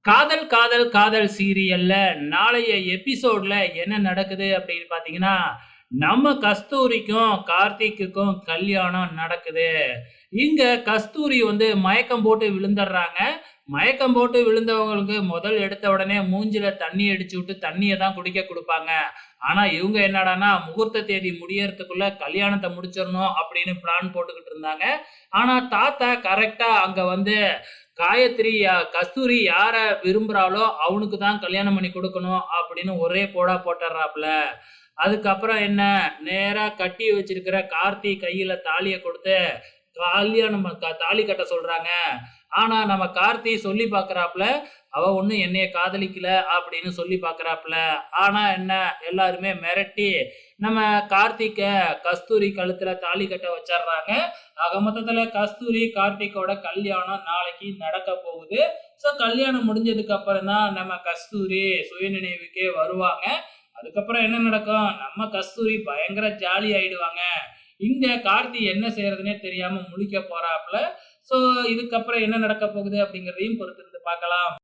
காதல் காதல் காதல் சீரியல்ல நாளைய எபிசோட்ல என்ன நடக்குது அப்படின்னு பார்த்தீங்கன்னா, நம்ம கஸ்தூரிக்கும், கார்த்திக்குக்கும் கல்யாணம் நடக்குது. இங்க கஸ்தூரி வந்து மயக்கம் போட்டு விழுந்தர்றாங்க. மயக்கம் போட்டு விழுந்தவங்களுக்கு முதல் எடுத்த உடனே மூஞ்சில தண்ணி அடிச்சு விட்டு தண்ணிய தான் குடிக்க குடுப்பாங்க. ஆனா இவங்க என்னடான்னா, முகூர்த்த தேதி முடியறதுக்குள்ள கல்யாணத்த முடிச்சிரணும் அப்படின்னு பிளான் போட்டுக்கிட்டு இருந்தாங்க. ஆனா தாத்தா கரெக்ட்டா அங்க வந்து காயத்ரி கஸ்தூரி யார விரும்புறாளோ அவனுக்கு தான் கல்யாணம் பண்ணி குடுக்கணும் அப்படின்னு ஒரே போடா போட்டுர்றாப்ல. அதுக்கப்புறம் என்ன, நேரா கட்டி வச்சிருக்கிற கார்த்தி கையில தாலிய குடுத்து கல்யாணம் தாலி கட்ட சொல்றாங்க. ஆனா நம்ம கார்த்தி சொல்லி பார்க்குறாப்ல, அவ ஒண்ணும் என்னைய காதலிக்கல அப்படின்னு சொல்லி பார்க்குறாப்ல. ஆனா என்ன, எல்லாருமே மிரட்டி நம்ம கார்த்திக்க கஸ்தூரி கழுத்துல தாலி கட்ட வச்சர்றாங்க. ஆக மொத்தத்துல கஸ்தூரி, கார்த்திக்கோட கல்யாணம் நாளைக்கு நடக்க போகுது. ஸோ கல்யாணம் முடிஞ்சதுக்கு அப்புறம் தான் நம்ம கஸ்தூரி சுயநினைவுக்கே வருவாங்க. அதுக்கப்புறம் என்ன நடக்கும், நம்ம கஸ்தூரி பயங்கர ஜாலி ஆயிடுவாங்க. இங்க கார்த்தி என்ன செய்றதுன்னே தெரியாம முழிக்க போறாப்ல. ஸோ இதுக்கப்புறம் என்ன நடக்க போகுது அப்படிங்கிறதையும் பொறுத்திருந்து பார்க்கலாம்.